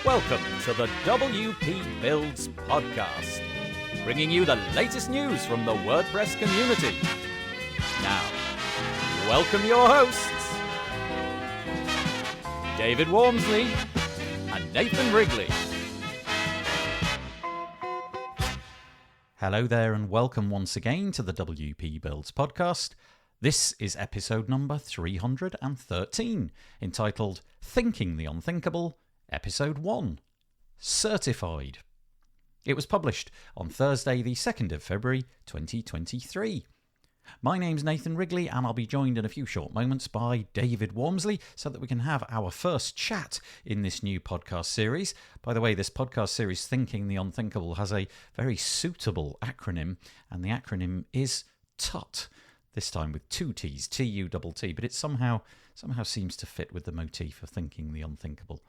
Welcome to the WP Builds podcast, bringing you the latest news from the WordPress community. Now, welcome your hosts, David Wormsley and Nathan Wrigley. Hello there and welcome once again to the WP Builds podcast. This is episode number 313, entitled Thinking the Unthinkable, Episode 1, Certified. It was published on Thursday, the 2nd of February, 2023. My name's Nathan Wrigley, and I'll be joined in a few short moments by David Wormsley so that we can have our first chat in this new podcast series. By the way, this podcast series, Thinking the Unthinkable, has a very suitable acronym, and the acronym is TUT. This time with two T's, T-U-T-T, but it somehow seems to fit with the motif of thinking the unthinkable.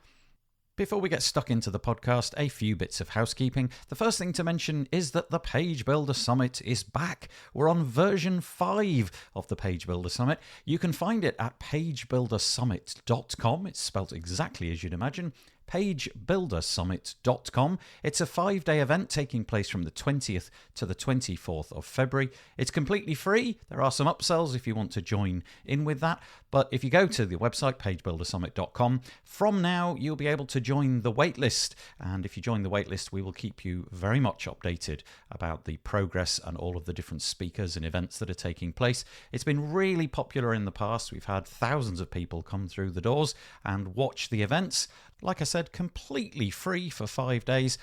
Before we get stuck into the podcast, a few bits of housekeeping. The first thing to mention is that the Page Builder Summit is back. We're on version 5 of the Page Builder Summit. You can find it at pagebuildersummit.com. It's spelt exactly as you'd imagine. pagebuildersummit.com. It's a 5-day event taking place from the 20th to the 24th of February. It's completely free. There are some upsells if you want to join in with that. But if you go to the website, pagebuildersummit.com, from now you'll be able to join the waitlist. And if you join the waitlist, we will keep you very much updated about the progress and all of the different speakers and events that are taking place. It's been really popular in the past. We've had thousands of people come through the doors and watch the events. Like I said, completely free for 5 days,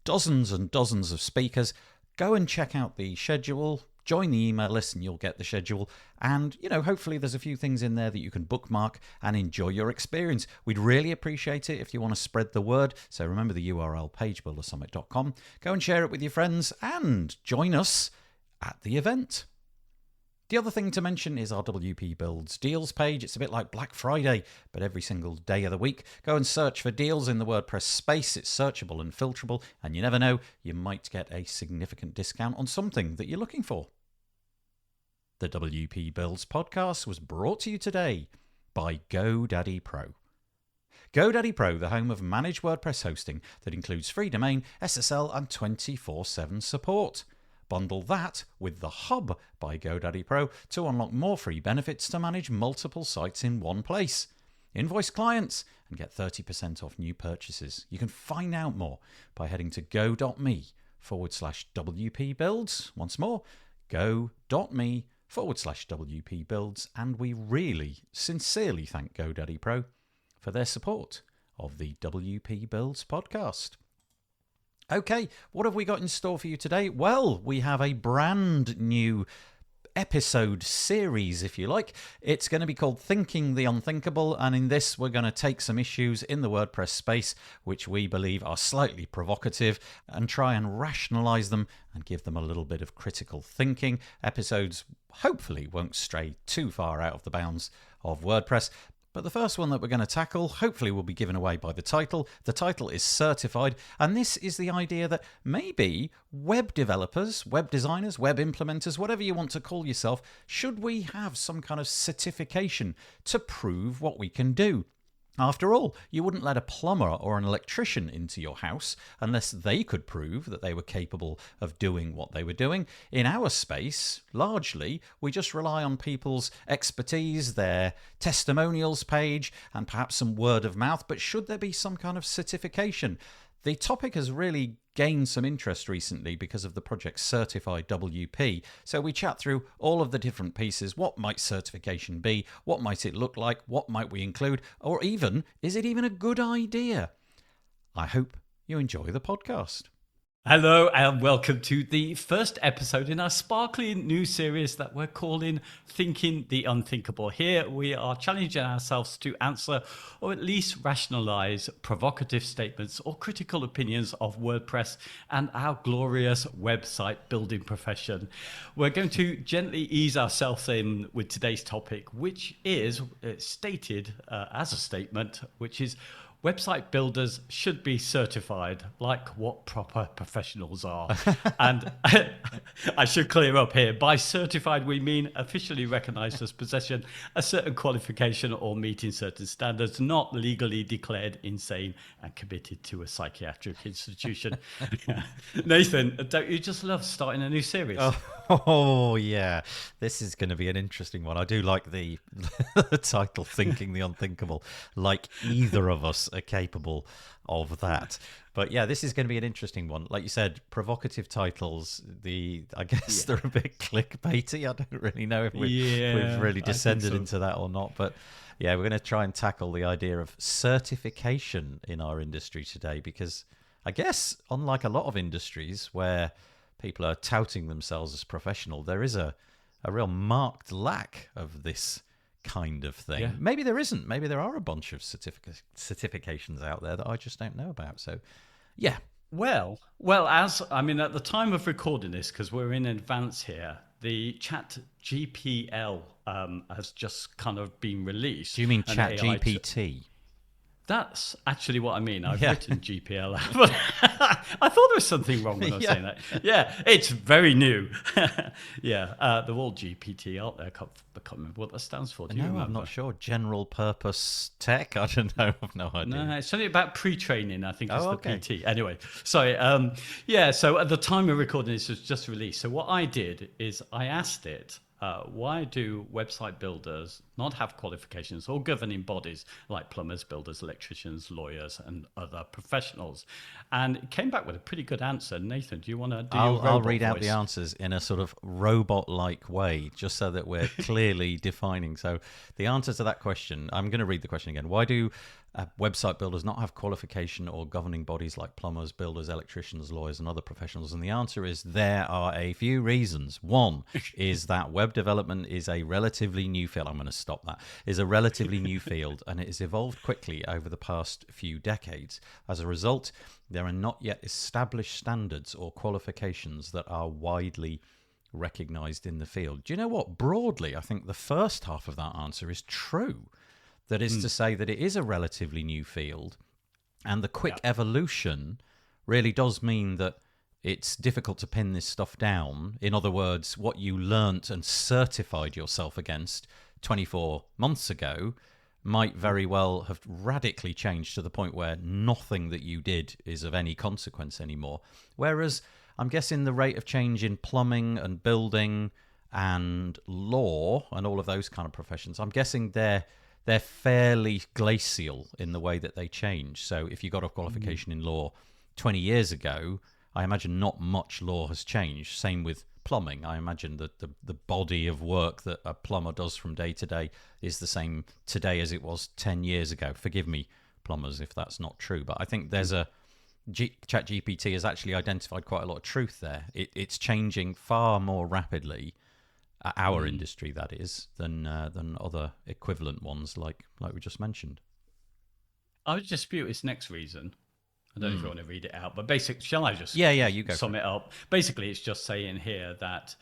dozens and dozens of speakers. Go and check out the schedule, join the email list and you'll get the schedule. And, hopefully there's a few things in there that you can bookmark and enjoy your experience. We'd really appreciate it if you want to spread the word. So remember the URL, pagebuildersummit.com. Go and share it with your friends and join us at the event. The other thing to mention is our WP Builds deals page. It's a bit like Black Friday, but every single day of the week. Go and search for deals in the WordPress space. It's searchable and filterable, and you never know, you might get a significant discount on something that you're looking for. The WP Builds podcast was brought to you today by GoDaddy Pro. GoDaddy Pro, the home of managed WordPress hosting that includes free domain, SSL, and 24/7 support. Bundle that with the Hub by GoDaddy Pro to unlock more free benefits to manage multiple sites in one place. Invoice clients and get 30% off new purchases. You can find out more by heading to go.me/WP Builds. Once more, go.me/WP Builds. And we really, sincerely thank GoDaddy Pro for their support of the WP Builds podcast. Okay, what have we got in store for you today? Well, we have a brand new episode series, if you like. It's going to be called Thinking the Unthinkable, and in this we're going to take some issues in the WordPress space which we believe are slightly provocative and try and rationalize them and give them a little bit of critical thinking. Episodes hopefully won't stray too far out of the bounds of WordPress. But the first one that we're going to tackle hopefully will be given away by the title. The title is Certified, and this is the idea that maybe web developers, web designers, web implementers, whatever you want to call yourself, should we have some kind of certification to prove what we can do? After all, you wouldn't let a plumber or an electrician into your house unless they could prove that they were capable of doing what they were doing. In our space, largely, we just rely on people's expertise, their testimonials page, and perhaps some word of mouth. But should there be some kind of certification? The topic has really gained some interest recently because of the project Certified WP. So we chat through all of the different pieces. What might certification be? What might it look like? What might we include? Or even, is it even a good idea? I hope you enjoy the podcast. Hello and welcome to the first episode in our sparkling new series that we're calling Thinking the Unthinkable. Here we are challenging ourselves to answer or at least rationalize provocative statements or critical opinions of WordPress and our glorious website building profession. We're going to gently ease ourselves in with today's topic, which is stated as a statement, which is website builders should be certified like what proper professionals are. And I should clear up here. By certified, we mean officially recognized as possessing a certain qualification or meeting certain standards, not legally declared insane and committed to a psychiatric institution. Nathan, don't you just love starting a new series? Oh, yeah. This is going to be an interesting one. I do like the title, Thinking the Unthinkable, like either of us are capable of that. But yeah, this is going to be an interesting one. Like you said, provocative titles, I guess they're a bit clickbaity. I don't really know if we've really descended into that or not. But yeah, we're going to try and tackle the idea of certification in our industry today, because I guess unlike a lot of industries where people are touting themselves as professional, there is a real marked lack of this kind of thing. Yeah. Maybe there isn't. Maybe there are a bunch of certifications out there that I just don't know about. So, yeah. Well, at the time of recording this, because we're in advance here, the Chat GPL has just kind of been released. Do you mean Chat GPT? That's actually what I mean. I've written GPL, but I thought there was something wrong when I was saying that. Yeah, it's very new. They're all GPT out there. I can't remember what that stands for. Do you remember? I'm not sure. General purpose tech? I don't know. I've no idea. No, it's something about pre-training, I think, is the PT. Anyway, sorry. So at the time of recording this was just released. So what I did is I asked it, why do website builders not have qualifications or governing bodies like plumbers, builders, electricians, lawyers, and other professionals? And it came back with a pretty good answer. Nathan, do you want to do your robot I'll read voice? out the answers in a sort of robot-like way, just so that we're clearly defining. So the answer to that question, I'm going to read the question again. Why do website builders not have qualification or governing bodies like plumbers, builders, electricians, lawyers, and other professionals? And the answer is there are a few reasons. One is that web development is a relatively new field. I'm going to stop that. Is a relatively new field, and it has evolved quickly over the past few decades. As a result, there are not yet established standards or qualifications that are widely recognized in the field. Do you know what? Broadly, I think the first half of that answer is true. That is to say that it is a relatively new field, and the quick evolution really does mean that it's difficult to pin this stuff down. In other words, what you learnt and certified yourself against 24 months ago might very well have radically changed to the point where nothing that you did is of any consequence anymore. Whereas I'm guessing the rate of change in plumbing and building and law and all of those kind of professions, I'm guessing they're fairly glacial in the way that they change. So if you got a qualification in law 20 years ago, I imagine not much law has changed. Same with plumbing. I imagine that the body of work that a plumber does from day to day is the same today as it was 10 years ago. Forgive me, plumbers, if that's not true. But I think there's ChatGPT has actually identified quite a lot of truth there. It's changing far more rapidly, our industry that is, than other equivalent ones like we just mentioned. I would dispute its next reason. I don't know if you want to read it out, but basically, shall I just you go sum it up? Basically, it's just saying here that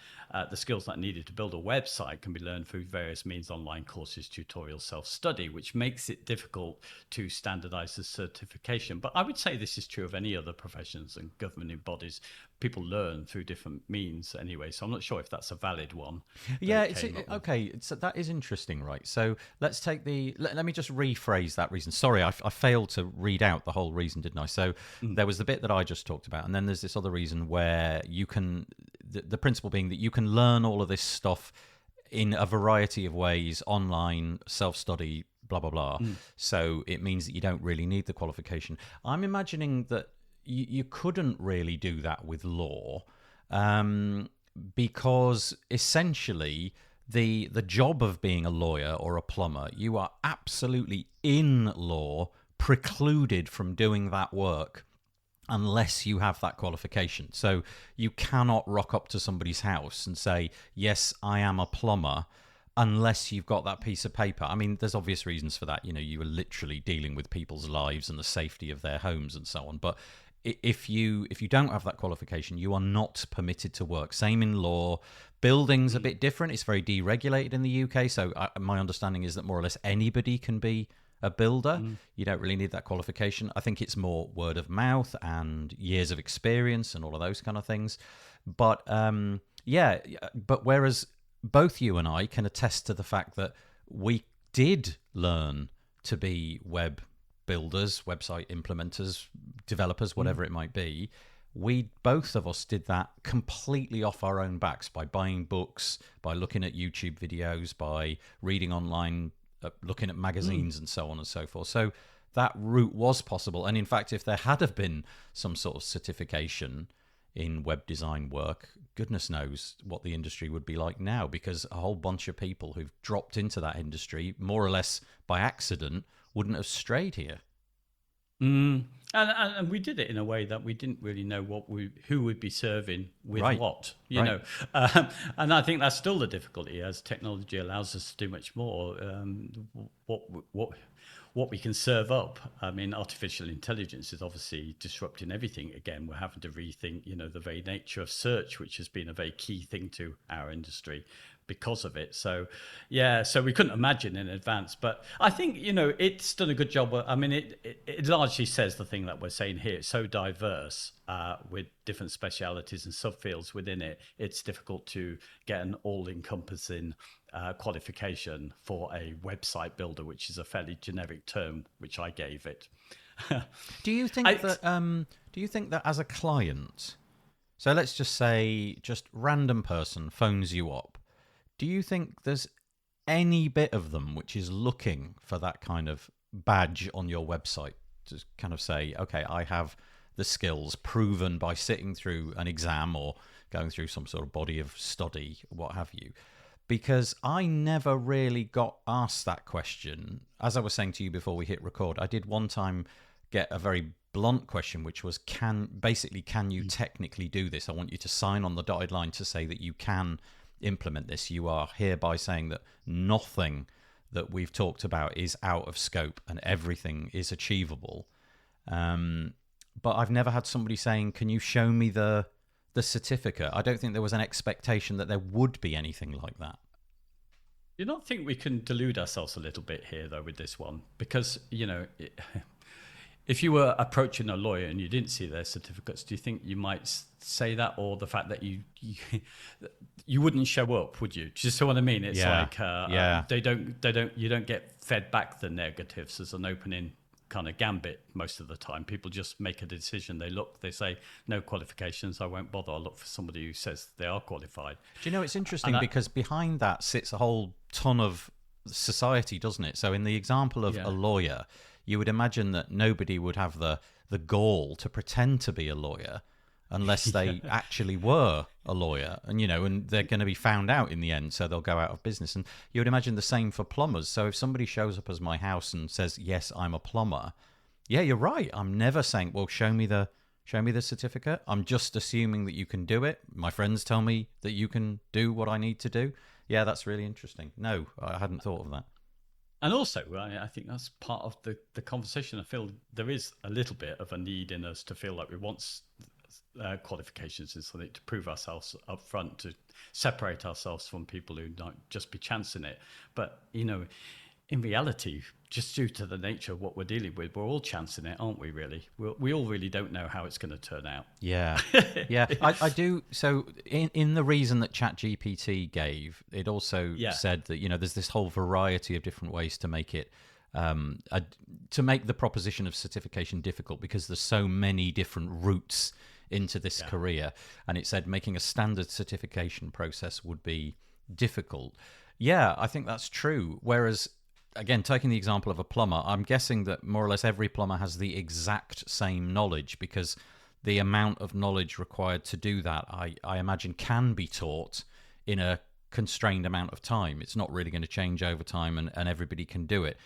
the skills that are needed to build a website can be learned through various means, online courses, tutorials, self-study, which makes it difficult to standardize the certification. But I would say this is true of any other professions and governing bodies. People learn through different means anyway, so I'm not sure if that's a valid one. Yeah, okay. So that is interesting, right? So let's take let me just rephrase that reason. Sorry, I failed to read out the whole reason, didn't I? So there was the bit that I just talked about, and then there's this other reason where you can, the principle being that you can learn all of this stuff in a variety of ways, online, self-study, blah, blah, blah. So it means that you don't really need the qualification. I'm imagining that you couldn't really do that with law, because essentially the job of being a lawyer or a plumber, you are absolutely in law precluded from doing that work unless you have that qualification. So you cannot rock up to somebody's house and say, yes, I am a plumber, unless you've got that piece of paper. I mean, there's obvious reasons for that. You know, you are literally dealing with people's lives and the safety of their homes and so on. But if you don't have that qualification, you are not permitted to work. Same in law. Building's a bit different. It's very deregulated in the UK. So my understanding is that more or less anybody can be a builder. You don't really need that qualification. I think it's more word of mouth and years of experience and all of those kind of things. But but whereas both you and I can attest to the fact that we did learn to be web builders, website implementers, developers, whatever it might be, we both of us did that completely off our own backs by buying books, by looking at YouTube videos, by reading online, looking at magazines and so on and so forth. So that route was possible. And in fact, if there had have been some sort of certification in web design work, goodness knows what the industry would be like now, because a whole bunch of people who've dropped into that industry more or less by accident wouldn't have strayed here. And we did it in a way that we didn't really know who would be serving with what, you know. And I think that's still the difficulty, as technology allows us to do much more. What we can serve up. I mean, artificial intelligence is obviously disrupting everything again. We're having to rethink, you know, the very nature of search, which has been a very key thing to our industry because of it. So, so we couldn't imagine in advance. But I think, you know, it's done a good job. I mean, it largely says the thing that we're saying here. It's so diverse with different specialities and subfields within it. It's difficult to get an all-encompassing qualification for a website builder, which is a fairly generic term, which I gave it. Do you think that as a client, so let's just say just random person phones you up, do you think there's any bit of them which is looking for that kind of badge on your website to kind of say, okay, I have the skills proven by sitting through an exam or going through some sort of body of study, what have you? Because I never really got asked that question. As I was saying to you before we hit record, I did one time get a very blunt question, which was, can you technically do this? I want you to sign on the dotted line to say that you can implement this. You are hereby saying that nothing that we've talked about is out of scope and everything is achievable. But I've never had somebody saying, can you show me the certificate? I don't think there was an expectation that there would be anything like that. You don't think we can delude ourselves a little bit here, though, with this one? Because, you know, if you were approaching a lawyer and you didn't see their certificates, do you think you might say that, or the fact that you wouldn't show up, would you? Do you see what I mean? It's you don't get fed back the negatives as an opening kind of gambit most of the time. People just make a decision. They look, they say, no qualifications, I won't bother. I'll look for somebody who says they are qualified. Do you know, it's interesting because behind that sits a whole ton of society, doesn't it? So in the example of a lawyer, you would imagine that nobody would have the gall to pretend to be a lawyer unless they actually were a lawyer, and you know, and they're going to be found out in the end, so they'll go out of business. And you would imagine the same for plumbers. So if somebody shows up as my house and says, yes, I'm a plumber, yeah, you're right, I'm never saying, well, show me the certificate. I'm just assuming that you can do it. My friends tell me that you can do what I need to do. Yeah, that's really interesting. No, I hadn't thought of that. And also, I think that's part of the conversation. I feel there is a little bit of a need in us to feel like we want qualifications and something to prove ourselves up front, to separate ourselves from people who might just be chancing it. But, you know, in reality, just due to the nature of what we're dealing with, we're all chancing it, aren't we, really? We all really don't know how it's going to turn out. Yeah. Yeah, I do. So in the reason that ChatGPT gave, it also said that, you know, there's this whole variety of different ways to make it, to make the proposition of certification difficult, because there's so many different routes into this career. And it said making a standard certification process would be difficult. Yeah, I think that's true. Whereas, again, taking the example of a plumber, I'm guessing that more or less every plumber has the exact same knowledge, because the amount of knowledge required to do that, I imagine, can be taught in a constrained amount of time. It's not really going to change over time, and everybody can do it.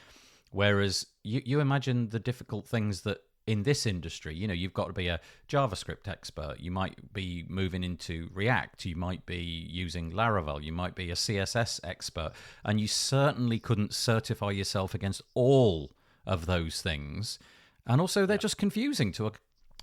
Whereas you imagine the difficult things that in this industry, you know, you've got to be a JavaScript expert. You might be moving into React. You might be using Laravel. You might be a CSS expert. And you certainly couldn't certify yourself against all of those things. And also, they're just confusing to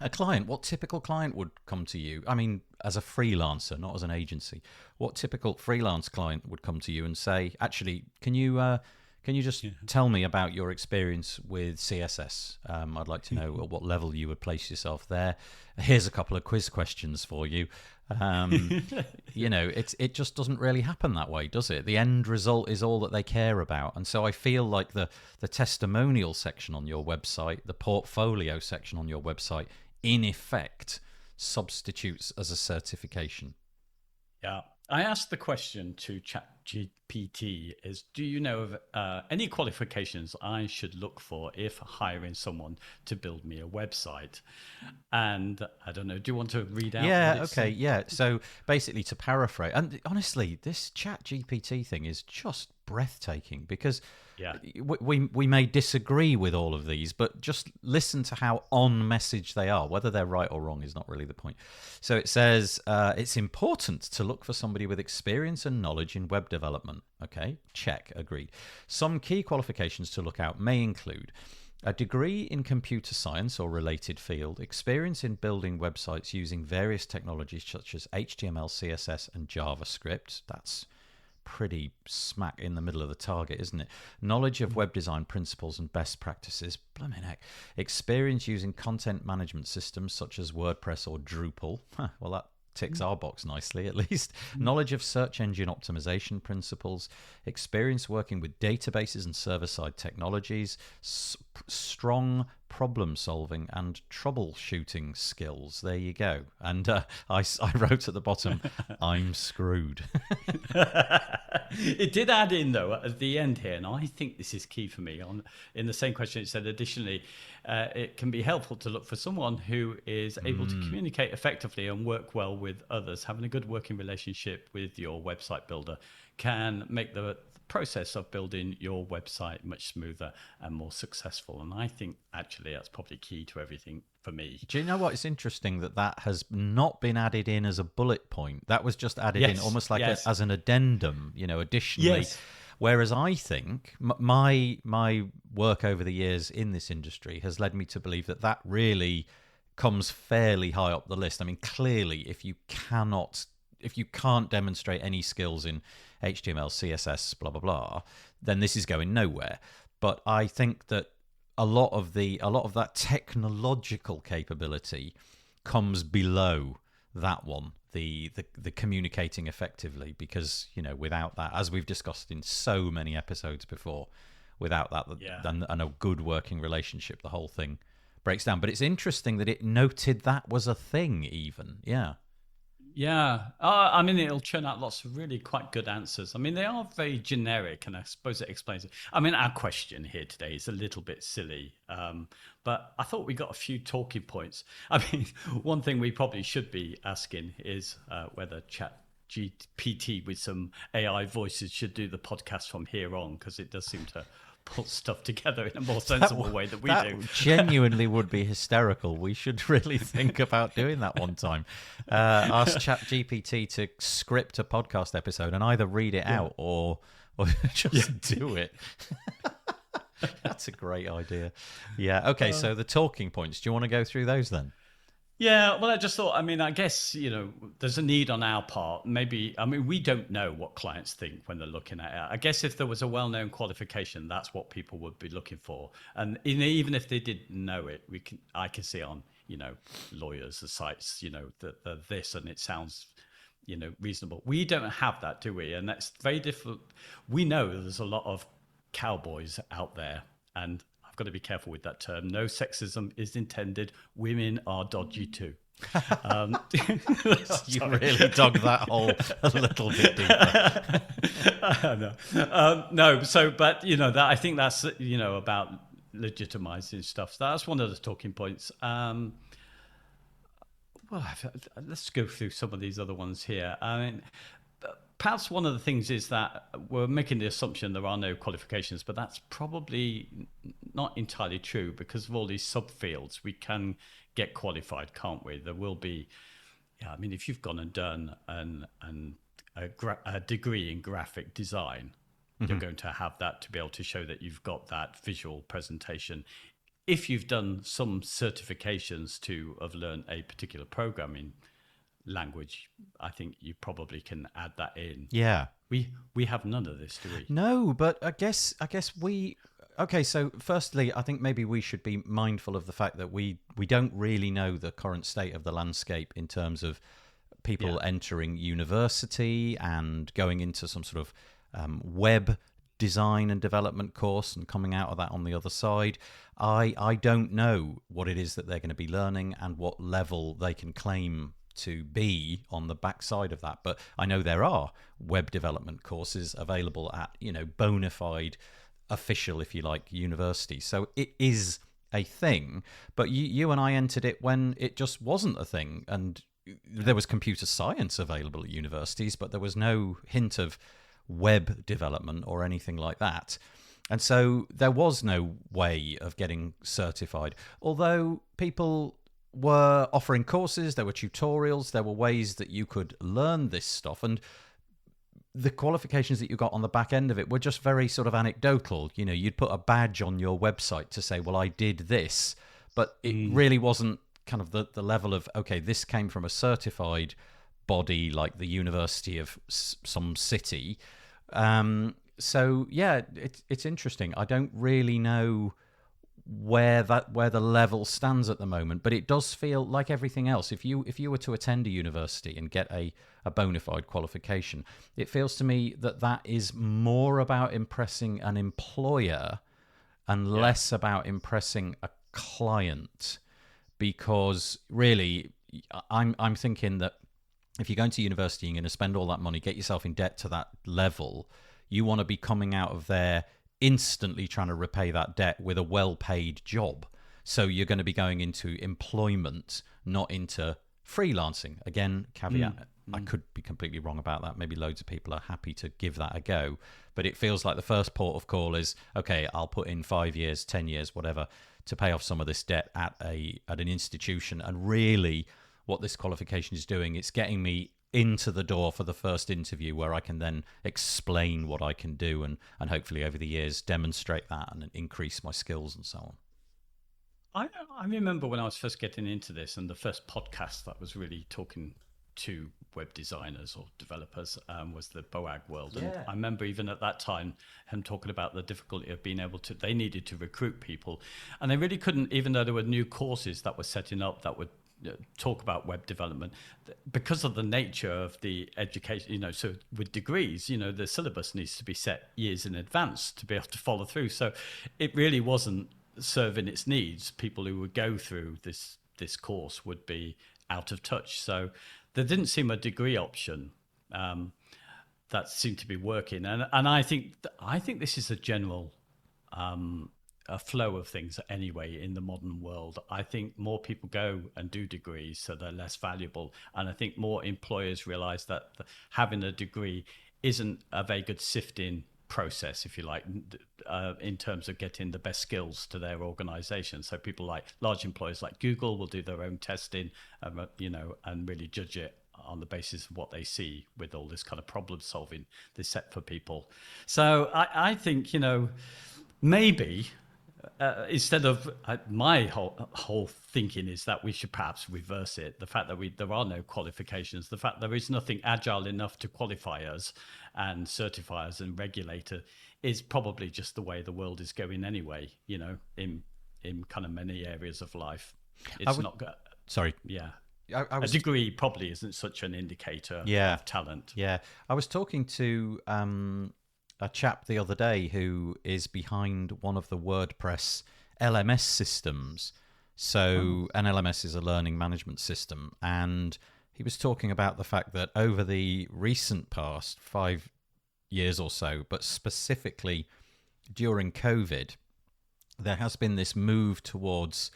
a client. What typical client would come to you? I mean, as a freelancer, not as an agency. What typical freelance client would come to you and say, actually, can you Can you just tell me about your experience with CSS? I'd like to know at what level you would place yourself there. Here's a couple of quiz questions for you. It just doesn't really happen that way, does it? The end result is all that they care about. And so I feel like the testimonial section on your website, the portfolio section on your website, in effect, substitutes as a certification. Yeah. I asked the question to ChatGPT is, do you know of any qualifications I should look for if hiring someone to build me a website? And I don't know, do you want to read out? Yeah, okay, yeah. So basically, to paraphrase, and honestly, this ChatGPT thing is just breathtaking because we may disagree with all of these, but just listen to how on message they are. Whether they're right or wrong is not really the point. So it says it's important to look for somebody with experience and knowledge in web development. Okay, check, agreed. Some key qualifications to look out may include a degree in computer science or related field, experience in building websites using various technologies such as HTML, CSS, and JavaScript. That's pretty smack in the middle of the target, isn't it? Knowledge of web design principles and best practices. Blimey heck. Experience using content management systems such as WordPress or Drupal. Well, that ticks our box nicely, at least. Knowledge of search engine optimization principles. Experience working with databases and server-side technologies. Strong problem solving and troubleshooting skills. There you go. And I wrote at the bottom, I'm screwed. It did add in, though, at the end here, and I think this is key for me. In the same question, it said, additionally, it can be helpful to look for someone who is able to communicate effectively and work well with others. Having a good working relationship with your website builder can make the process of building your website much smoother and more successful. And I think actually that's probably key to everything for me. Do you know what? It's interesting that has not been added in as a bullet point. That was just added in almost like as an addendum, additionally. Yes. Whereas I think my work over the years in this industry has led me to believe that really comes fairly high up the list. I mean, clearly, if you can't demonstrate any skills in HTML, CSS, blah, blah, blah, then this is going nowhere. But I think that a lot of that technological capability comes below that one, the communicating effectively, because without that, as we've discussed in so many episodes before, without that and a good working relationship, the whole thing breaks down. But it's interesting that it noted that was a thing, even. Yeah, I mean, it'll churn out lots of really quite good answers. I mean, they are very generic, and I suppose it explains it. I mean, our question here today is a little bit silly, but I thought we got a few talking points. I mean, one thing we probably should be asking is whether ChatGPT with some AI voices should do the podcast from here on, because it does seem to put stuff together in a more sensible way than we do. That genuinely would be hysterical. We should really think about doing that one time. Ask ChatGPT to script a podcast episode and either read it out or just do it. That's a great idea. Yeah. Okay. So the talking points. Do you want to go through those then? Yeah, well, I just thought, I mean, I guess, there's a need on our part. Maybe, I mean, we don't know what clients think when they're looking at it. I guess if there was a well-known qualification, that's what people would be looking for. And even if they didn't know it, I can see on, lawyers, the sites, that this, and it sounds, reasonable. We don't have that, do we? And that's very difficult. We know there's a lot of cowboys out there, and I've got to be careful with that term. No sexism is intended. Women are dodgy too. You really dug that hole a little bit deeper. No. But that I think that's about legitimizing stuff. So that's one of the talking points. Well, let's go through some of these other ones here. I mean, perhaps one of the things is that we're making the assumption there are no qualifications, but that's probably not entirely true because of all these subfields. We can get qualified, can't we? There will be, I mean, if you've gone and done a degree in graphic design, you're going to have that to be able to show that you've got that visual presentation. If you've done some certifications to have learned a particular programming language, I think you probably can add that in. Yeah. we have none of this, do we? No, but I guess we. Okay, so firstly, I think maybe we should be mindful of the fact that we don't really know the current state of the landscape in terms of people entering university and going into some sort of web design and development course and coming out of that on the other side. I don't know what it is that they're going to be learning and what level they can claim to be on the backside of that. But I know there are web development courses available at, bona fide official, if you like, university. So it is a thing, but you and I entered it when it just wasn't a thing, and there was computer science available at universities, but there was no hint of web development or anything like that. And so there was no way of getting certified, although people were offering courses, there were tutorials, there were ways that you could learn this stuff, and the qualifications that you got on the back end of it were just very sort of anecdotal. You'd put a badge on your website to say, well, I did this, but it really wasn't kind of the level of, okay, this came from a certified body like the University of some city. So yeah, it's interesting. I don't really know where the level stands at the moment, but it does feel like everything else. If you were to attend a university and get a bona fide qualification, it feels to me that is more about impressing an employer and less about impressing a client, because really I'm thinking that if you're going to university and you're going to spend all that money, get yourself in debt to that level, you want to be coming out of there instantly trying to repay that debt with a well-paid job. So you're going to be going into employment, not into freelancing. Again, caveat, I could be completely wrong about that. Maybe loads of people are happy to give that a go. But it feels like the first port of call is, okay, I'll put in 5 years, 10 years, whatever, to pay off some of this debt at an institution. And really what this qualification is doing, it's getting me into the door for the first interview, where I can then explain what I can do and hopefully over the years demonstrate that and increase my skills and so on. I remember when I was first getting into this, and the first podcast that was really talking to web designers or developers was the BOAG World. And I remember even at that time him talking about the difficulty of being able to, they needed to recruit people, and they really couldn't, even though there were new courses that were setting up that would talk about web development, because of the nature of the education, so with degrees, the syllabus needs to be set years in advance to be able to follow through. So it really wasn't serving its needs. People who would go through this course would be out of touch. So there didn't seem a degree option that seemed to be working. And I think this is a general a flow of things anyway in the modern world. I think more people go and do degrees, so they're less valuable. And I think more employers realize that having a degree isn't a very good sifting process, if you like, in terms of getting the best skills to their organization. So people like large employers like Google will do their own testing, and really judge it on the basis of what they see with all this kind of problem solving they set for people. So I think, maybe instead of my whole thinking is that we should perhaps reverse it. The fact that there are no qualifications, the fact there is nothing agile enough to qualify us and certify us and regulate it, is probably just the way the world is going anyway, in kind of many areas of life. It's not good. Sorry. Yeah. A degree probably isn't such an indicator of talent. Yeah. I was talking to a chap the other day who is behind one of the WordPress LMS systems. So an LMS is a learning management system. And he was talking about the fact that over the recent past 5 years or so, but specifically during COVID, there has been this move towards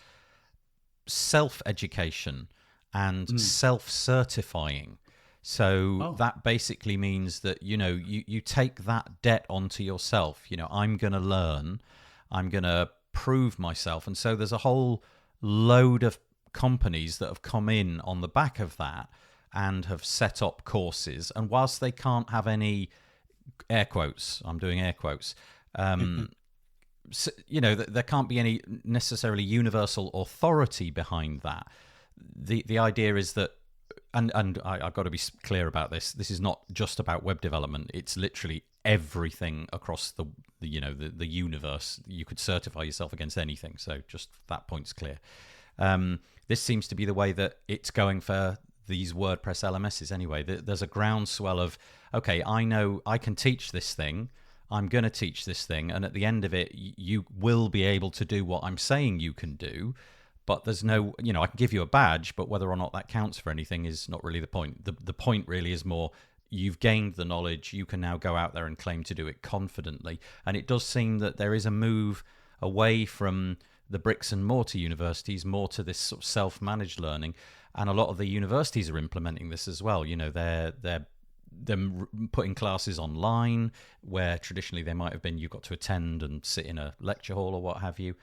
self-education and self-certifying. So that basically means that, you take that debt onto yourself. I'm going to learn, I'm going to prove myself. And so there's a whole load of companies that have come in on the back of that and have set up courses. And whilst they can't have any air quotes, I'm doing air quotes, so, there can't be any necessarily universal authority behind that. The idea is that I've got to be clear about this. This is not just about web development. It's literally everything across the universe. You could certify yourself against anything. So just that point's clear. This seems to be the way that it's going for these WordPress LMSs anyway. There's a groundswell of, okay, I know I can teach this thing. I'm going to teach this thing. And at the end of it, you will be able to do what I'm saying you can do. But there's no, I can give you a badge, but whether or not that counts for anything is not really the point. The point really is more, you've gained the knowledge, you can now go out there and claim to do it confidently. And it does seem that there is a move away from the bricks and mortar universities, more to this sort of self-managed learning. And a lot of the universities are implementing this as well. They're putting classes online where traditionally they might have been, you've got to attend and sit in a lecture hall or what have you.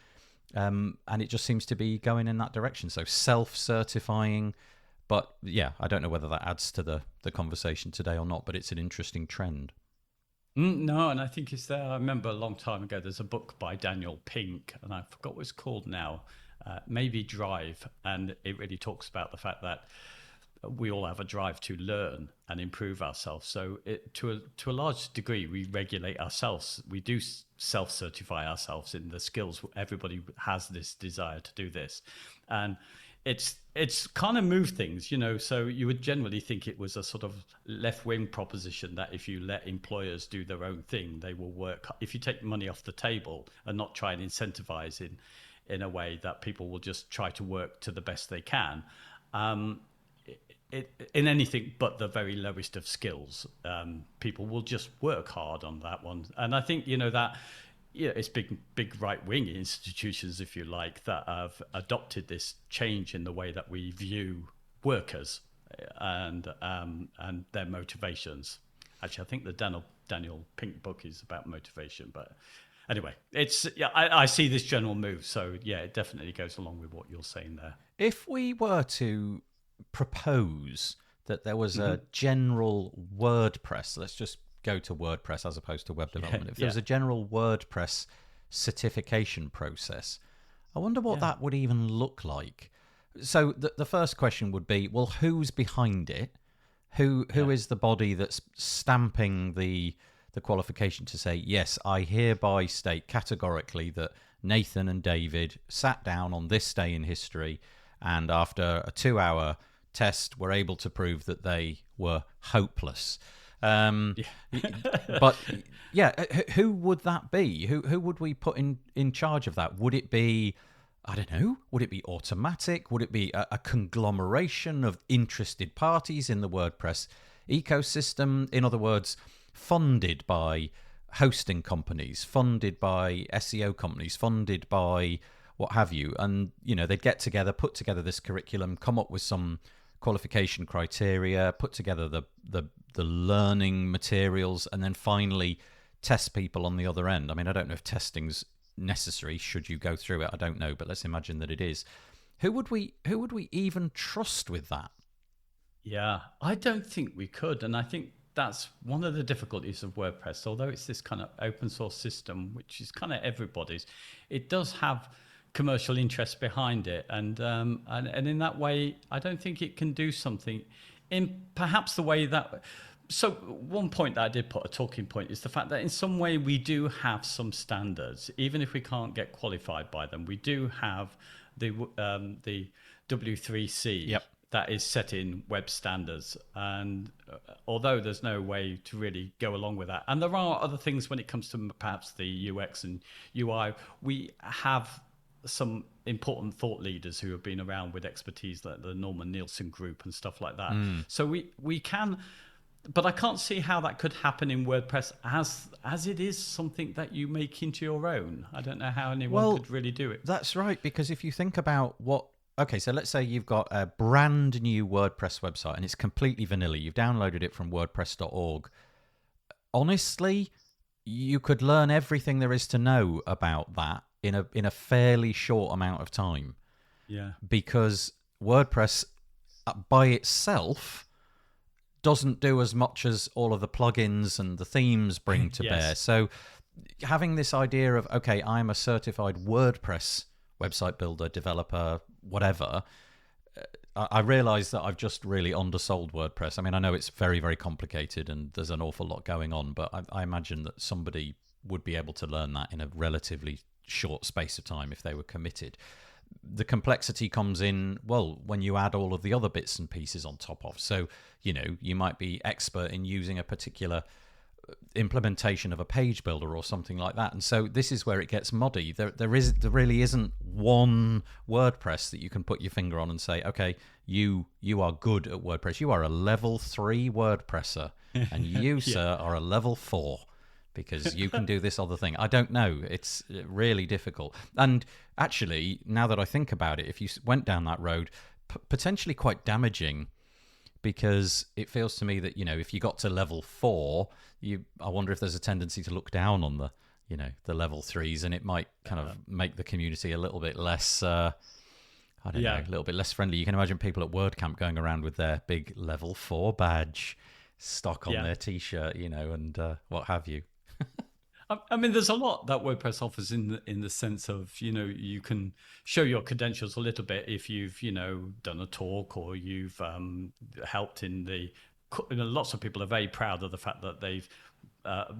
And it just seems to be going in that direction. So self-certifying, but yeah, I don't know whether that adds to the conversation today or not, but it's an interesting trend. No, and I think it's there. I remember a long time ago, there's a book by Daniel Pink, and I forgot what it's called now, maybe Drive. And it really talks about the fact that we all have a drive to learn and improve ourselves. So to a large degree, we regulate ourselves. We do self-certify ourselves in the skills. Everybody has this desire to do this. And it's kind of moved things, so you would generally think it was a sort of left-wing proposition that if you let employers do their own thing, they will work. If you take money off the table and not try and incentivize in a way that people will just try to work to the best they can, in anything but the very lowest of skills, people will just work hard on that one. And I think, that it's big right-wing institutions, if you like, that have adopted this change in the way that we view workers and their motivations. Actually, I think the Daniel Pink book is about motivation, but anyway, I see this general move. So yeah, it definitely goes along with what you're saying there. If we were to propose that there was a general WordPress, let's just go to WordPress as opposed to web development. If there was a general WordPress certification process, I wonder what that would even look like. So the first question would be, well, who's behind it? Who is the body that's stamping the qualification to say, yes, I hereby state categorically that Nathan and David sat down on this day in history, and after a 2-hour test were able to prove that they were hopeless. But yeah, who would that be? Who would we put in charge of that? Would it be, I don't know, would it be automatic? Would it be a conglomeration of interested parties in the WordPress ecosystem? In other words, funded by hosting companies, funded by SEO companies, funded by what have you. And, they'd get together, put together this curriculum, come up with some qualification criteria, put together the learning materials, and then finally test people on the other end. I mean, I don't know if testing's necessary should you go through it. I don't know, but let's imagine that it is. Who would we even trust with that? Yeah, I don't think we could. And I think that's one of the difficulties of WordPress. Although it's this kind of open source system, which is kind of everybody's, it does have commercial interest behind it. And in that way, I don't think it can do something in perhaps the way that... So one point that I did put, a talking point, is the fact that in some way we do have some standards, even if we can't get qualified by them. We do have the W3C that is set in web standards. And although there's no way to really go along with that, and there are other things when it comes to perhaps the UX and UI, we have some important thought leaders who have been around with expertise, like the Norman Nielsen group and stuff like that. So we can... But I can't see how that could happen in WordPress as it is something that you make into your own. I don't know how anyone could really do it. That's right, because if you think about what... Okay, so let's say you've got a brand new WordPress website and it's completely vanilla. You've downloaded it from wordpress.org. Honestly, you could learn everything there is to know about that in a fairly short amount of time. Yeah. Because WordPress by itself doesn't do as much as all of the plugins and the themes bring to bear. So having this idea of, okay, I'm a certified WordPress website builder, developer, whatever, I realise that I've just really undersold WordPress. I mean, I know it's very, very complicated and there's an awful lot going on, but I imagine that somebody would be able to learn that in a relatively short space of time if they were committed. The complexity comes in, well, when you add all of the other bits and pieces on top of. So, you might be expert in using a particular implementation of a page builder or something like that, and so this is where it gets muddy. There really isn't one WordPress that you can put your finger on and say, okay, you are good at WordPress. You are a level 3 WordPresser, and you sir are a level 4 because you can do this other thing. I don't know. It's really difficult. And actually, now that I think about it, if you went down that road, potentially quite damaging, because it feels to me that, if you got to level 4, I wonder if there's a tendency to look down on the level 3s, and it might kind of make the community a little bit less, a little bit less friendly. You can imagine people at WordCamp going around with their big level 4 badge stuck on their t-shirt, and what have you. I mean, there's a lot that WordPress offers in the sense of, you can show your credentials a little bit if you've, done a talk or you've helped in lots of people are very proud of the fact that they've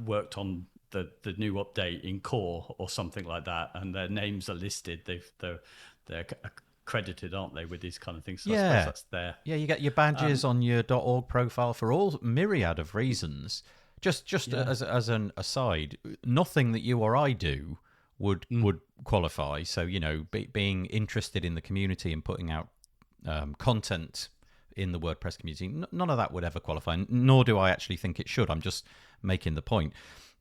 worked on the new update in core or something like that, and their names are listed. They're accredited, aren't they, with these kind of things? So I suppose that's there. Yeah, you get your badges on your .org profile for all myriad of reasons. Just as an aside, nothing that you or I do would qualify. So, being interested in the community and putting out content in the WordPress community, none of that would ever qualify, nor do I actually think it should. I'm just making the point.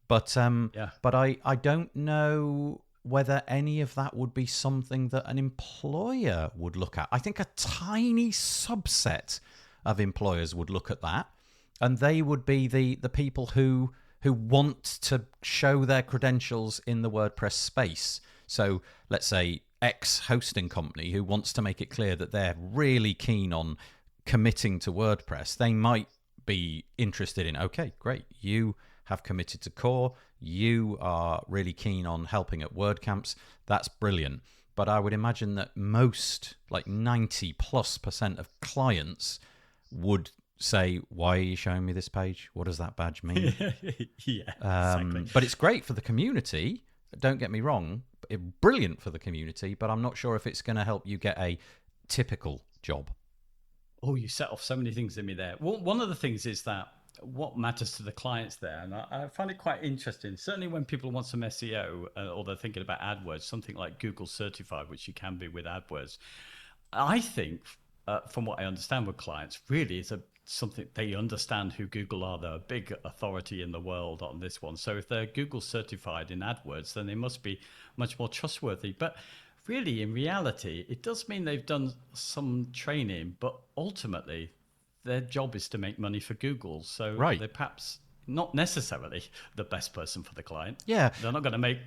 But I don't know whether any of that would be something that an employer would look at. I think a tiny subset of employers would look at that. And they would be the people who want to show their credentials in the WordPress space. So let's say X hosting company who wants to make it clear that they're really keen on committing to WordPress. They might be interested in, okay, great, you have committed to core. You are really keen on helping at WordCamps. That's brilliant. But I would imagine that most, like 90+% of clients would say, why are you showing me this page? What does that badge mean? Exactly. But it's great for the community. Don't get me wrong. Brilliant for the community, but I'm not sure if it's going to help you get a typical job. Oh, you set off so many things in me there. Well, one of the things is that what matters to the clients there, and I find it quite interesting. Certainly when people want some SEO or they're thinking about AdWords, something like Google certified, which you can be with AdWords. I think, from what I understand with clients, really is something they understand who Google are. They're a big authority in the world on this one. So if they're Google certified in AdWords, then they must be much more trustworthy. But really, in reality, it does mean they've done some training, but ultimately their job is to make money for Google. So they're perhaps not necessarily the best person for the client. Yeah. They're not going to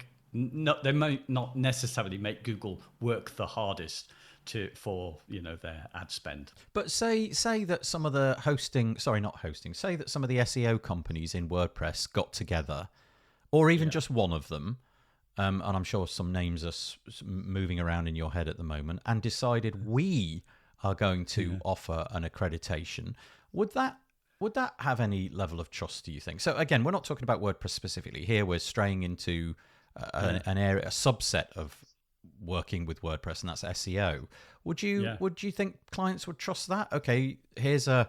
they might not necessarily make Google work the hardest for their ad spend. But say that some of the say that some of the SEO companies in WordPress got together, or even just one of them, and I'm sure some names are moving around in your head at the moment, and decided we are going to offer an accreditation. Would that have any level of trust, do you think? So again, we're not talking about WordPress specifically here. We're straying into an area, a subset of working with WordPress, and that's SEO. Would you think clients would trust that? Okay, here's a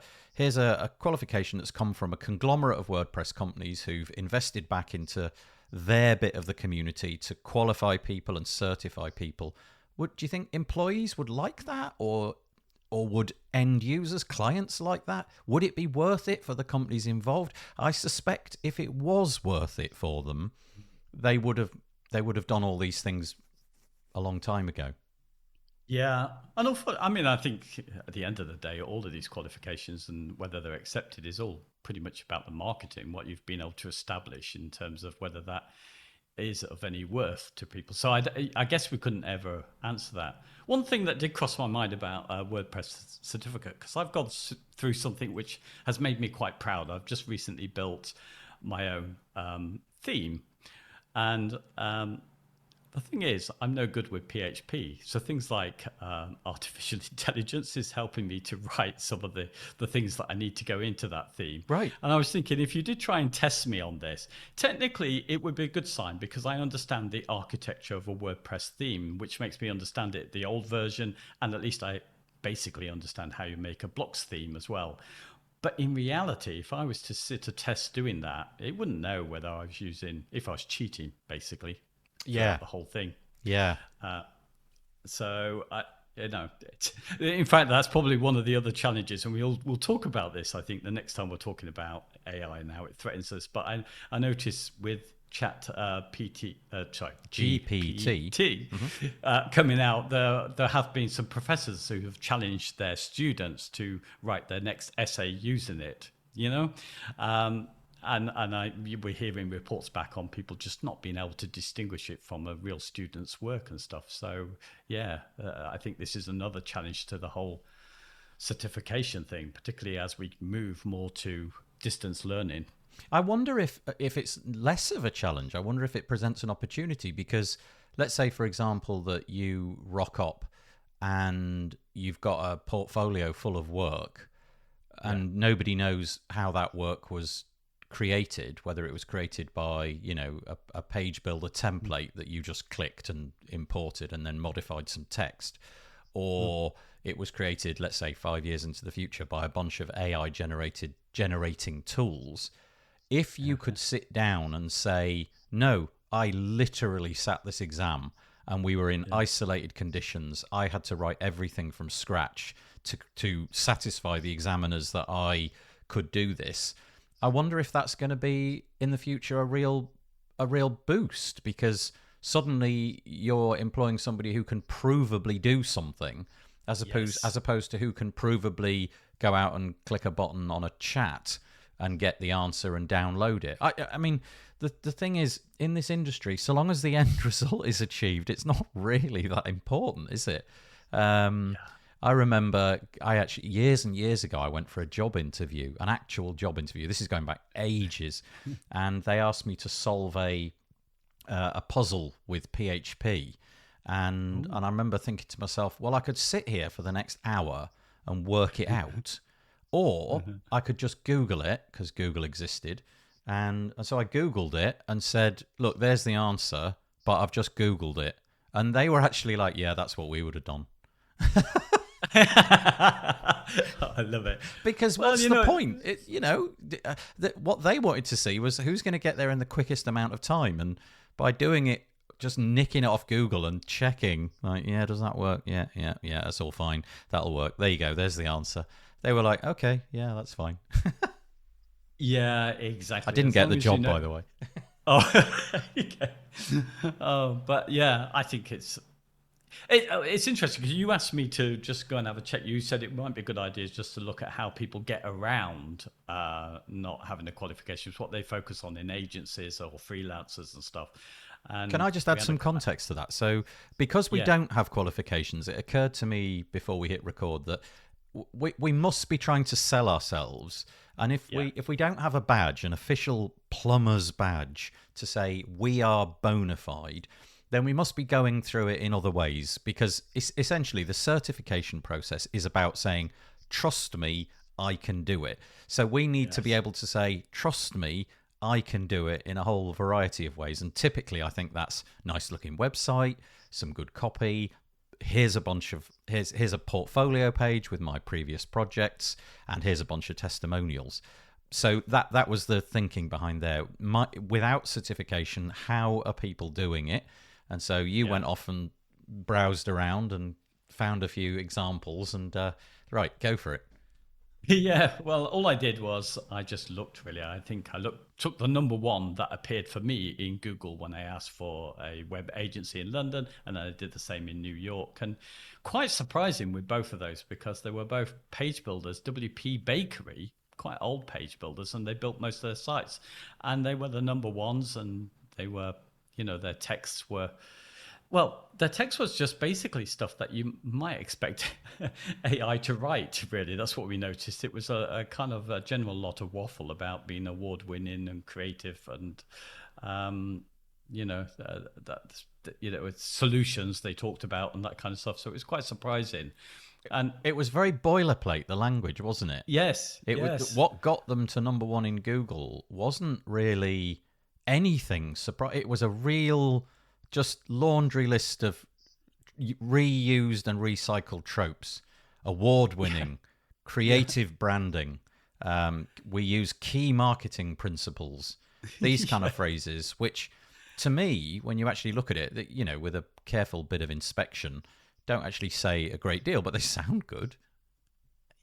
qualification that's come from a conglomerate of WordPress companies who've invested back into their bit of the community to qualify people and certify people. Do you think employees would like that, or would end users, clients like that? Would it be worth it for the companies involved? I suspect if it was worth it for them, they would have done all these things a long time ago. Yeah, and I think at the end of the day, all of these qualifications and whether they're accepted is all pretty much about the marketing, what you've been able to establish in terms of whether that is of any worth to people. So I guess we couldn't ever answer that. One thing that did cross my mind about a WordPress certificate, because I've gone through something which has made me quite proud. I've just recently built my own theme, and The thing is, I'm no good with PHP. So things like artificial intelligence is helping me to write some of the things that I need to go into that theme. Right. And I was thinking, if you did try and test me on this, technically it would be a good sign because I understand the architecture of a WordPress theme, which makes me understand it, the old version, and at least I basically understand how you make a blocks theme as well. But in reality, if I was to sit a test doing that, it wouldn't know whether I was if I was cheating, basically. Yeah. The whole thing. Yeah. So, in fact, that's probably one of the other challenges, and we'll talk about this. I think the next time we're talking about AI and how it threatens us. But I notice with GPT coming out, there have been some professors who have challenged their students to write their next essay using it. And we're hearing reports back on people just not being able to distinguish it from a real student's work and stuff. So, I think this is another challenge to the whole certification thing, particularly as we move more to distance learning. I wonder if it's less of a challenge. I wonder if it presents an opportunity because let's say, for example, that you rock up and you've got a portfolio full of work and nobody knows how that work was created, whether it was created by a page builder template that you just clicked and imported and then modified some text, or it was created, let's say 5 years into the future, by a bunch of AI generating tools. If you could sit down and say, no, I literally sat this exam and we were in isolated conditions, I had to write everything from scratch to satisfy the examiners that I could do this. I wonder if that's going to be in the future a real boost, because suddenly you're employing somebody who can provably do something as opposed to who can provably go out and click a button on a chat and get the answer and download it. I mean, the thing is, in this industry, so long as the end result is achieved, it's not really that important, is it? I remember years and years ago, I went for a job interview, an actual job interview. This is going back ages. And they asked me to solve a puzzle with PHP. And I remember thinking to myself, well, I could sit here for the next hour and work it out. Or I could just Google it, because Google existed. And so I Googled it and said, look, there's the answer, but I've just Googled it. And they were actually like, yeah, that's what we would have done. I love it. Because what's the point? What they wanted to see was who's going to get there in the quickest amount of time. And by doing it, just nicking it off Google and checking, like, yeah, does that work? Yeah, that's all fine. That'll work. There you go. There's the answer. They were like, okay, yeah, that's fine. Yeah, exactly. I didn't get the job, by the way. Okay. But yeah, I think it's interesting because you asked me to just go and have a check. You said it might be a good idea just to look at how people get around not having the qualifications, what they focus on in agencies or freelancers and stuff. And can I just add some context to that? So because we don't have qualifications, it occurred to me before we hit record that we must be trying to sell ourselves. And if we don't have a badge, an official plumber's badge to say we are bona fide, then we must be going through it in other ways, because essentially the certification process is about saying, trust me, I can do it. So we need to be able to say, trust me, I can do it in a whole variety of ways. And typically I think that's nice looking website, some good copy. Here's a portfolio page with my previous projects, and here's a bunch of testimonials. So that was the thinking behind there. Without certification, how are people doing it? And so you went off and browsed around and found a few examples, and right, go for it. Yeah, well, all I did was I just looked, really. I think I took the number one that appeared for me in Google when I asked for a web agency in London, and I did the same in New York. And quite surprising with both of those, because they were both page builders. WP Bakery, quite old page builders, and they built most of their sites. And they were the number ones, and they were, their texts were... Well, their text was just basically stuff that you might expect AI to write, really. That's what we noticed. It was a kind of a general lot of waffle about being award-winning and creative. And, with solutions they talked about and that kind of stuff. So it was quite surprising. And it was very boilerplate, the language, wasn't it? yes, Was, what got them to number one in Google wasn't really anything surprising. It was a real just laundry list of reused and recycled tropes, award-winning, creative branding. We use key marketing principles, these kind of phrases, which to me, when you actually look at it, with a careful bit of inspection, don't actually say a great deal, but they sound good.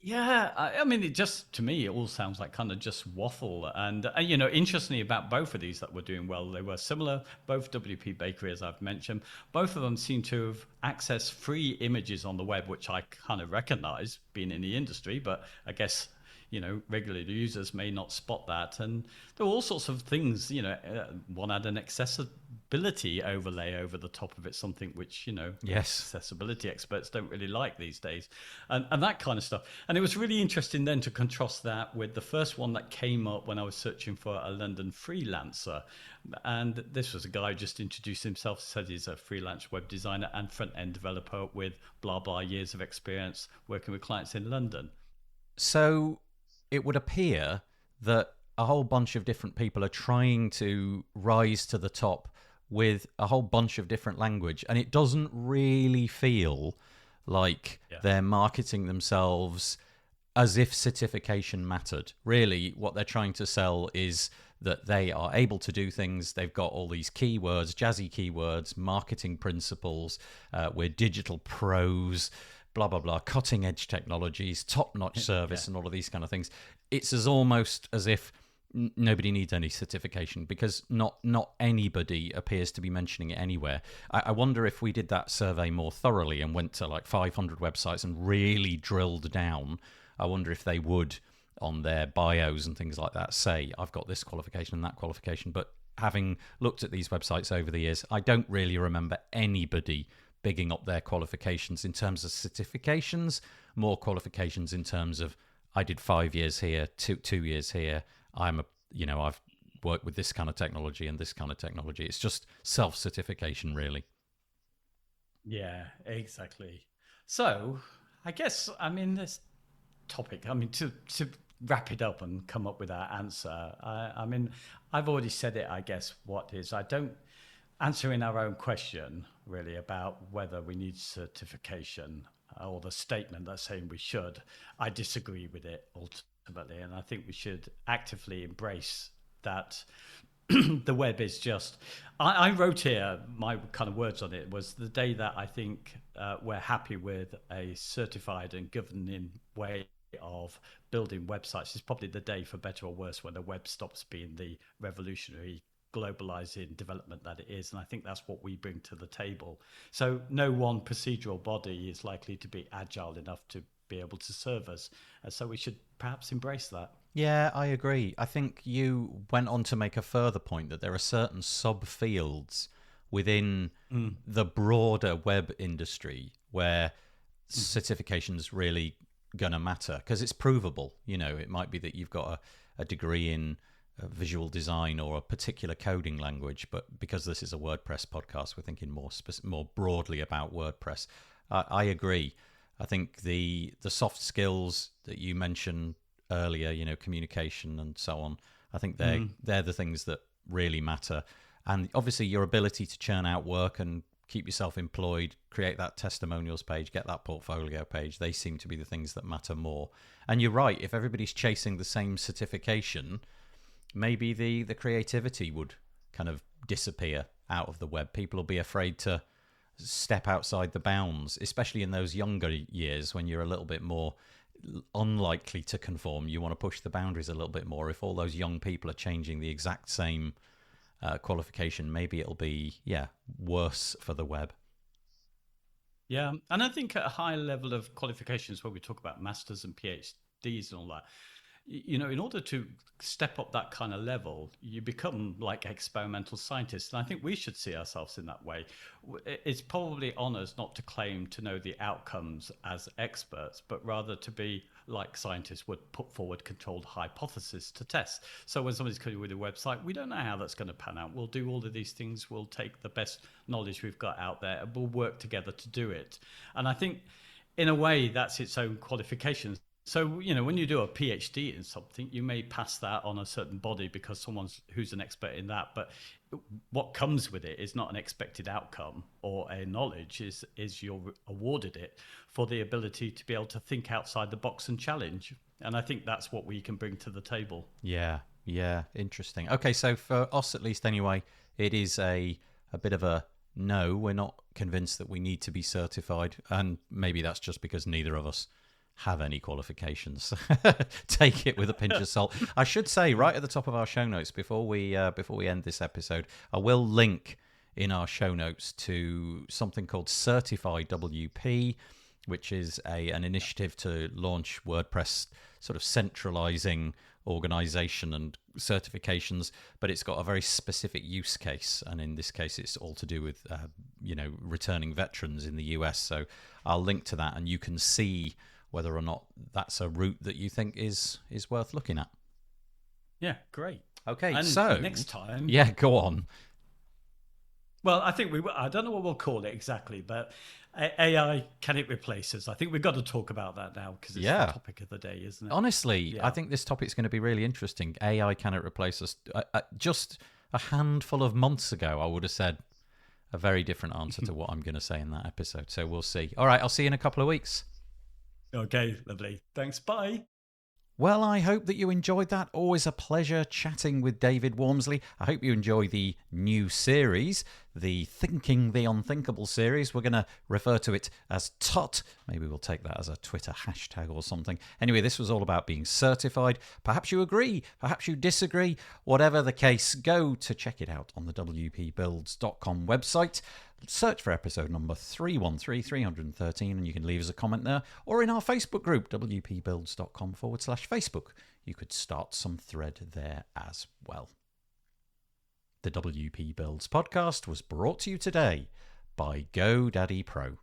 Yeah, I mean, it just, to me, it all sounds like kind of just waffle. And, interestingly about both of these that were doing well, they were similar. Both WP Bakery, as I've mentioned, both of them seem to have accessed free images on the web, which I kind of recognize being in the industry, but I guess regular users may not spot that. And there were all sorts of things, one had an accessibility overlay over the top of it, something which, yes, accessibility experts don't really like these days, and that kind of stuff. And it was really interesting then to contrast that with the first one that came up when I was searching for a London freelancer. And this was a guy who just introduced himself, said he's a freelance web designer and front-end developer with blah, blah years of experience working with clients in London. So it would appear that a whole bunch of different people are trying to rise to the top with a whole bunch of different language, and it doesn't really feel like they're marketing themselves as if certification mattered. Really, what they're trying to sell is that they are able to do things. They've got all these keywords, jazzy keywords, marketing principles, we're digital pros, blah, blah, blah, cutting edge technologies, top-notch service, and all of these kind of things. It's almost as if nobody needs any certification, because not anybody appears to be mentioning it anywhere. I wonder if we did that survey more thoroughly and went to like 500 websites and really drilled down, I wonder if they would, on their bios and things like that, say, I've got this qualification and that qualification. But having looked at these websites over the years, I don't really remember anybody bigging up their qualifications in terms of certifications, more qualifications in terms of, I did 5 years here, two years here. I've worked with this kind of technology and this kind of technology. It's just self-certification, really. Yeah, exactly. So I guess, this topic, to wrap it up and come up with our answer, I've already said it, I guess, what is. I don't answering our own question, really, about whether we need certification or the statement that's saying we should. I disagree with it ultimately, and I think we should actively embrace that the web is just... I wrote here, my kind of words on it was, the day that I think we're happy with a certified and governing way of building websites is probably the day, for better or worse, when the web stops being the revolutionary globalizing development that it is. And I think that's what we bring to the table. So no one procedural body is likely to be agile enough to be able to serve us. So we should perhaps embrace that. Yeah, I agree. I think you went on to make a further point that there are certain subfields within the broader web industry where certification's really going to matter, because it's provable. It might be that you've got a degree in visual design or a particular coding language, but because this is a WordPress podcast, we're thinking more broadly about WordPress. I agree. I think the soft skills that you mentioned earlier, communication and so on, I think they're the things that really matter. And obviously your ability to churn out work and keep yourself employed, create that testimonials page, get that portfolio page, they seem to be the things that matter more. And you're right, if everybody's chasing the same certification, maybe the creativity would kind of disappear out of the web. People will be afraid to step outside the bounds, especially in those younger years when you're a little bit more unlikely to conform. You want to push the boundaries a little bit more. If all those young people are changing the exact same qualification, maybe it'll be worse for the web. Yeah, and I think at a high level of qualifications, where we talk about masters and PhDs and all that, in order to step up that kind of level, you become like experimental scientists. And I think we should see ourselves in that way. It's probably on us not to claim to know the outcomes as experts, but rather to be like scientists would put forward controlled hypotheses to test. So when somebody's coming with a website, we don't know how that's going to pan out. We'll do all of these things. We'll take the best knowledge we've got out there and we'll work together to do it. And I think in a way that's its own qualifications. So, when you do a PhD in something, you may pass that on a certain body because someone's who's an expert in that. But what comes with it is not an expected outcome or a knowledge, is you're awarded it for the ability to be able to think outside the box and challenge. And I think that's what we can bring to the table. Yeah, interesting. Okay, so for us at least anyway, it is a bit of a no. We're not convinced that we need to be certified. And maybe that's just because neither of us have any qualifications. Take it with a pinch of salt. I should say right at the top of our show notes before we end this episode, I will link in our show notes to something called Certify WP, which is an initiative to launch WordPress sort of centralizing organization and certifications, but it's got a very specific use case, and in this case it's all to do with returning veterans in the US. So I'll link to that and you can see whether or not that's a route that you think is worth looking at. Yeah, great. Okay, and so next time... Yeah, go on. Well, I think I don't know what we'll call it exactly, but AI, can it replace us? I think we've got to talk about that now because it's the topic of the day, isn't it? Honestly, I think this topic's going to be really interesting. AI, can it replace us? Just a handful of months ago, I would have said a very different answer to what I'm going to say in that episode. So we'll see. All right, I'll see you in a couple of weeks. Okay, lovely. Thanks. Bye. Well, I hope that you enjoyed that. Always a pleasure chatting with David Wormsley. I hope you enjoy the new series, the Thinking the Unthinkable series. We're going to refer to it as TUT. Maybe we'll take that as a Twitter hashtag or something. Anyway, this was all about being certified. Perhaps you agree, perhaps you disagree. Whatever the case, go to check it out on the wpbuilds.com website. Search for episode number 313 and you can leave us a comment there, or in our Facebook group, wpbuilds.com/Facebook. You could start some thread there as well. The WP Builds podcast was brought to you today by GoDaddy Pro.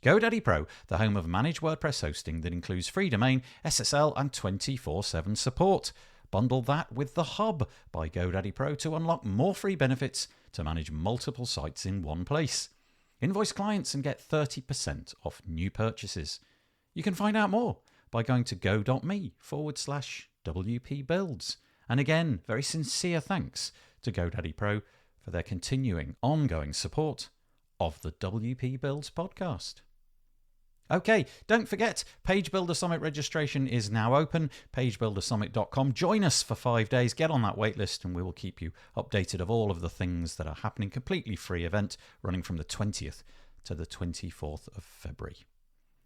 GoDaddy Pro, the home of managed WordPress hosting that includes free domain, SSL, and 24/7 support. Bundle that with the Hub by GoDaddy Pro to unlock more free benefits to manage multiple sites in one place. Invoice clients and get 30% off new purchases. You can find out more by going to go.me/WP Builds. And again, very sincere thanks to GoDaddy Pro for their continuing, ongoing support of the WP Builds podcast. Okay, don't forget, Page Builder Summit registration is now open, pagebuildersummit.com. Join us for 5 days, get on that waitlist, and we will keep you updated of all of the things that are happening. Completely free event running from the 20th to the 24th of February.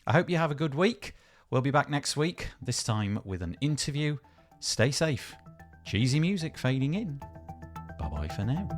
I hope you have a good week. We'll be back next week, this time with an interview. Stay safe. Cheesy music fading in. Bye-bye for now.